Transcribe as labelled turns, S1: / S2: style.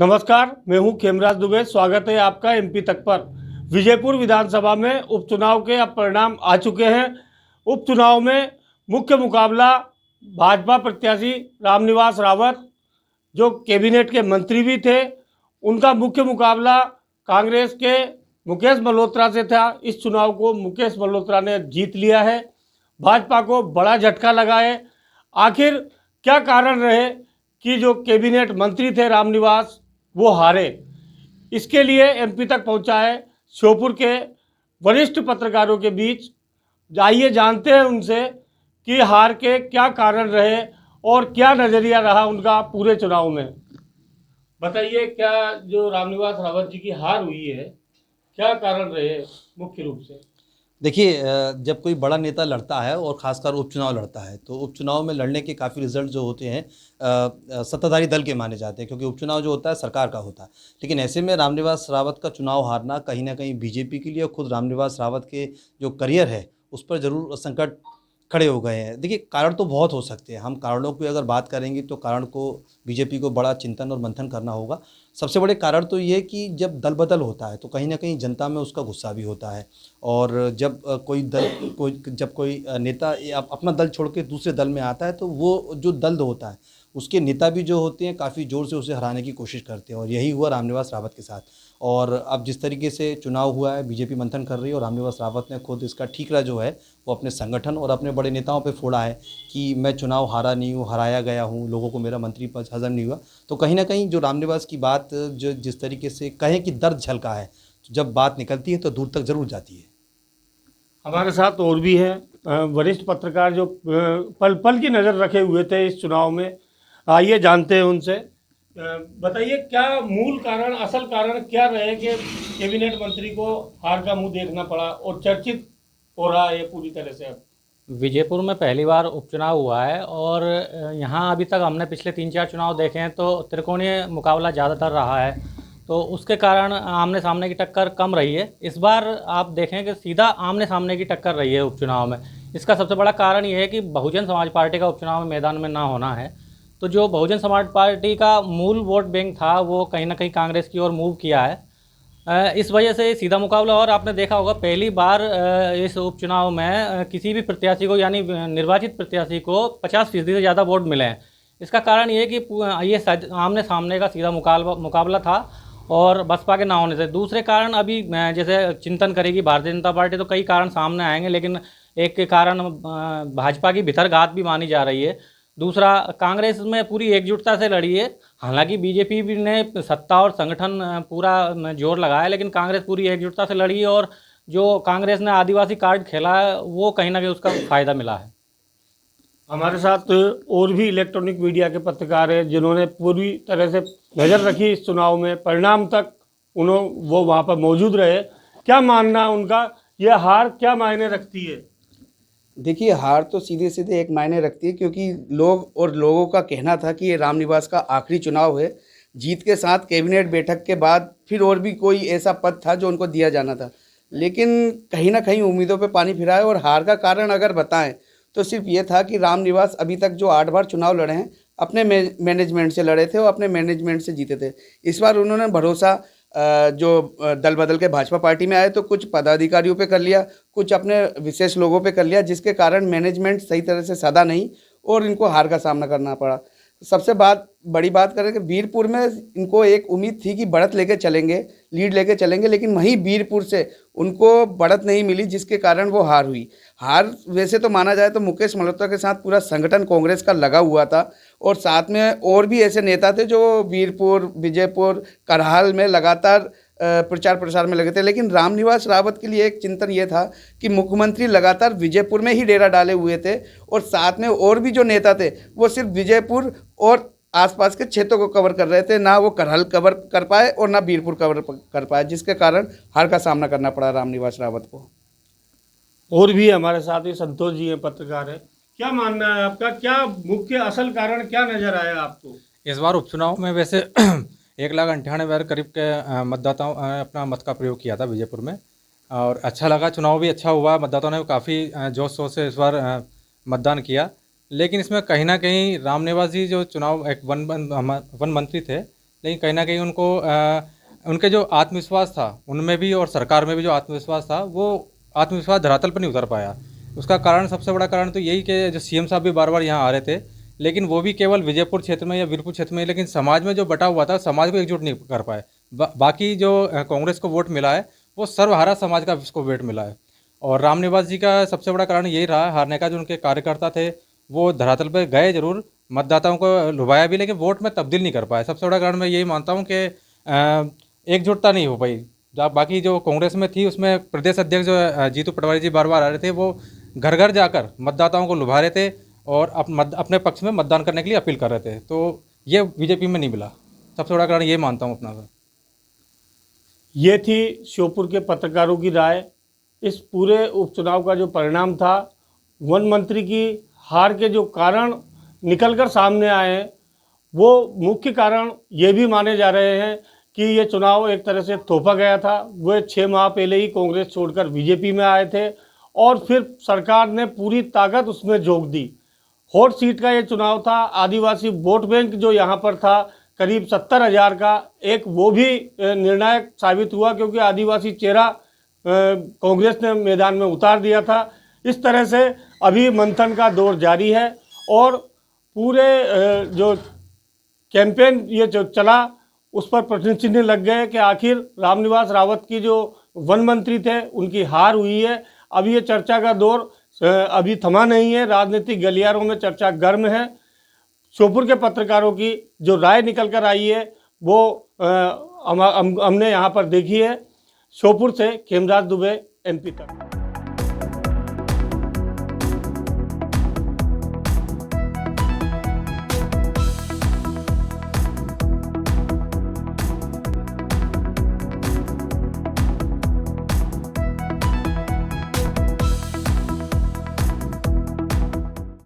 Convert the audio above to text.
S1: नमस्कार, मैं हूं खेमराज दुबे। स्वागत है आपका एमपी तक पर। विजयपुर विधानसभा में उपचुनाव के अब परिणाम आ चुके हैं। उपचुनाव में मुख्य मुकाबला भाजपा प्रत्याशी रामनिवास रावत, जो कैबिनेट के मंत्री भी थे, उनका मुख्य मुकाबला कांग्रेस के मुकेश मल्होत्रा से था। इस चुनाव को मुकेश मल्होत्रा ने जीत लिया है। भाजपा को बड़ा झटका लगा है। आखिर क्या कारण रहे कि जो कैबिनेट मंत्री थे रामनिवास, वो हारे? इसके लिए एमपी तक पहुंचा है श्योपुर के वरिष्ठ पत्रकारों के बीच। आइए जानते हैं उनसे कि हार के क्या कारण रहे और क्या नज़रिया रहा उनका पूरे चुनाव में। बताइए, क्या जो रामनिवास रावत जी की हार हुई है, क्या कारण रहे मुख्य रूप से?
S2: देखिए, जब कोई बड़ा नेता लड़ता है और ख़ासकर उपचुनाव लड़ता है तो उपचुनाव में लड़ने के काफ़ी रिजल्ट जो होते हैं सत्ताधारी दल के माने जाते हैं, क्योंकि उपचुनाव जो होता है सरकार का होता है। लेकिन ऐसे में रामनिवास रावत का चुनाव हारना कहीं ना कहीं बीजेपी के लिए और खुद रामनिवास रावत के जो करियर है उस पर ज़रूर संकट खड़े हो गए हैं। देखिए, कारण तो बहुत हो सकते हैं। हम कारणों की अगर बात करेंगे तो कारण को बीजेपी को बड़ा चिंतन और मंथन करना होगा। सबसे बड़े कारण तो ये कि जब दल बदल होता है तो कहीं ना कहीं जनता में उसका गुस्सा भी होता है। और जब कोई नेता अपना दल छोड़ के दूसरे दल में आता है तो वो जो दल होता है उसके नेता भी जो होते हैं काफ़ी ज़ोर से उसे हराने की कोशिश करते हैं, और यही हुआ रामनिवास रावत के साथ। और अब जिस तरीके से चुनाव हुआ है, बीजेपी मंथन कर रही है और रामनिवास रावत ने खुद इसका ठीकरा जो है वो अपने संगठन और अपने बड़े नेताओं पे फोड़ा है कि मैं चुनाव हारा नहीं हूँ, हराया गया हूँ, लोगों को मेरा मंत्री पद हजम नहीं हुआ। तो कहीं ना कहीं जो रामनिवास की बात जो जिस तरीके से कहें कि दर्द झलका है, जब बात निकलती है तो दूर तक ज़रूर जाती है।
S1: हमारे साथ और भी हैं वरिष्ठ पत्रकार जो पल पल की नज़र रखे हुए थे इस चुनाव में। आइए जानते हैं उनसे। बताइए, क्या मूल कारण, असल कारण क्या रहे कि कैबिनेट मंत्री को हार का मुंह देखना पड़ा और चर्चित हो रहा है ये पूरी तरह से? अब
S3: विजयपुर में पहली बार उपचुनाव हुआ है और यहाँ अभी तक हमने पिछले 3-4 चुनाव देखे हैं तो त्रिकोणीय मुकाबला ज़्यादातर रहा है, तो उसके कारण आमने सामने की टक्कर कम रही है। इस बार आप देखें कि सीधा आमने सामने की टक्कर रही है उपचुनाव में। इसका सबसे बड़ा कारण ये है कि बहुजन समाज पार्टी का उपचुनाव में मैदान में ना होना है। तो जो बहुजन समाज पार्टी का मूल वोट बैंक था वो कहीं ना कहीं कांग्रेस की ओर मूव किया है। इस वजह से सीधा मुकाबला। और आपने देखा होगा पहली बार इस उपचुनाव में किसी भी प्रत्याशी को, यानी निर्वाचित प्रत्याशी को 50% से ज़्यादा वोट मिले हैं। इसका कारण ये कि ये आमने सामने का सीधा मुकाबला था और बसपा के ना होने से। दूसरे कारण अभी जैसे चिंतन करेगी भारतीय जनता पार्टी तो कई कारण सामने आएंगे, लेकिन एक के कारण भाजपा की भीतरघात भी मानी जा रही है। दूसरा, कांग्रेस में पूरी एकजुटता से लड़ी है। हालांकि बीजेपी भी ने सत्ता और संगठन पूरा जोर लगाया, लेकिन कांग्रेस पूरी एकजुटता से लड़ी और जो कांग्रेस ने आदिवासी कार्ड खेला है वो कहीं ना कहीं उसका फ़ायदा मिला है।
S1: हमारे साथ और भी इलेक्ट्रॉनिक मीडिया के पत्रकार हैं जिन्होंने पूरी तरह से नज़र रखी इस चुनाव में, परिणाम तक वो वहाँ पर मौजूद रहे। क्या मानना है उनका, यह हार क्या मायने रखती है?
S4: देखिए, हार तो सीधे सीधे एक मायने रखती है, क्योंकि लोगों का कहना था कि ये रामनिवास का आखिरी चुनाव है। जीत के साथ कैबिनेट बैठक के बाद फिर और भी कोई ऐसा पद था जो उनको दिया जाना था, लेकिन कहीं ना कहीं उम्मीदों पे पानी फिरा है। और हार का कारण अगर बताएं तो सिर्फ ये था कि रामनिवास अभी तक जो 8 बार चुनाव लड़े हैं अपने मैनेजमेंट से लड़े थे और अपने मैनेजमेंट से जीते थे। इस बार उन्होंने भरोसा जो दल बदल के भाजपा पार्टी में आए तो कुछ पदाधिकारियों पे कर लिया, कुछ अपने विशेष लोगों पे कर लिया, जिसके कारण मैनेजमेंट सही तरह से साधा नहीं और इनको हार का सामना करना पड़ा। सबसे बड़ी बात करें कि वीरपुर में इनको एक उम्मीद थी कि बढ़त लेके चलेंगे, लीड लेके चलेंगे, लेकिन वहीं वीरपुर से उनको बढ़त नहीं मिली, जिसके कारण वो हार हुई। हार वैसे तो माना जाए तो मुकेश मल्होत्रा के साथ पूरा संगठन कांग्रेस का लगा हुआ था और साथ में और भी ऐसे नेता थे जो वीरपुर, विजयपुर, करहाल में लगातार प्रचार प्रसार में लगे थे। लेकिन रामनिवास रावत के लिए एक चिंतन ये था कि मुख्यमंत्री लगातार विजयपुर में ही डेरा डाले हुए थे और साथ में और भी जो नेता थे वो सिर्फ विजयपुर और आसपास के क्षेत्रों को कवर कर रहे थे, ना वो करहल कवर कर पाए और ना वीरपुर कवर कर पाए, जिसके कारण हार का सामना करना पड़ा रामनिवास रावत को।
S1: और भी हमारे साथ ही संतोष जी हैं, पत्रकार हैं। क्या मानना है आपका, क्या मुख्य असल कारण क्या नजर आया आपको?
S5: इस बार उपचुनाव में वैसे 1,98,000 करीब के मतदाताओं अपना मत का प्रयोग किया था विजयपुर में, और अच्छा लगा। चुनाव भी अच्छा हुआ, मतदाताओं ने काफ़ी जोश शोर से इस बार मतदान किया। लेकिन इसमें कहीं ना कहीं रामनिवास जी जो चुनाव एक वन मंत्री थे, लेकिन कहीं ना कहीं उनको उनके जो आत्मविश्वास था उनमें भी और सरकार में भी जो आत्मविश्वास था वो आत्मविश्वास धरातल पर नहीं उतर पाया। उसका कारण, सबसे बड़ा कारण तो यही कि जो सीएम साहब भी बार बार यहाँ आ रहे थे, लेकिन वो भी केवल विजयपुर क्षेत्र में या वीरपुर क्षेत्र में, लेकिन समाज में जो बटा हुआ था समाज को एकजुट नहीं कर पाए। बाकी जो कांग्रेस को वोट मिला है वो सर्वहारा समाज का उसको वोट मिला है। और रामनिवास जी का सबसे बड़ा कारण यही रहा हारने का, जो उनके कार्यकर्ता थे वो धरातल पर गए जरूर, मतदाताओं को लुभाया भी, लेकिन वोट में तब्दील नहीं कर पाए। सबसे बड़ा कारण मैं यही मानता हूँ कि एकजुटता नहीं हो पाई। बाकी जो कांग्रेस में थी उसमें प्रदेश अध्यक्ष जो जीतू पटवारी जी बार बार आ रहे थे, वो घर घर जाकर मतदाताओं को लुभा रहे थे और अपने पक्ष में मतदान करने के लिए अपील कर रहे थे। तो ये बीजेपी में नहीं मिला। सबसे बड़ा कारण ये मानता हूँ अपना।
S1: ये थी श्योपुर के पत्रकारों की राय। इस पूरे उपचुनाव का जो परिणाम था, वन मंत्री की हार के जो कारण निकलकर सामने आए हैं, वो मुख्य कारण ये भी माने जा रहे हैं कि ये चुनाव एक तरह से थोपा गया था। वे 6 माह पहले ही कांग्रेस छोड़कर बीजेपी में आए थे और फिर सरकार ने पूरी ताकत उसमें झोंक दी। हॉट सीट का ये चुनाव था। आदिवासी वोट बैंक जो यहाँ पर था करीब 70,000 का, एक वो भी निर्णायक साबित हुआ क्योंकि आदिवासी चेहरा कांग्रेस ने मैदान में उतार दिया था। इस तरह से अभी मंथन का दौर जारी है और पूरे जो कैंपेन ये जो चला उस पर प्रश्न चिन्ह लग गए कि आखिर रामनिवास रावत की जो वन मंत्री थे उनकी हार हुई है। अभी ये चर्चा का दौर अभी थमा नहीं है, राजनीतिक गलियारों में चर्चा गर्म है। श्योपुर के पत्रकारों की जो राय निकल कर आई है वो हमने यहाँ पर देखी है। श्योपुर से खेमराज दुबे, MP तक।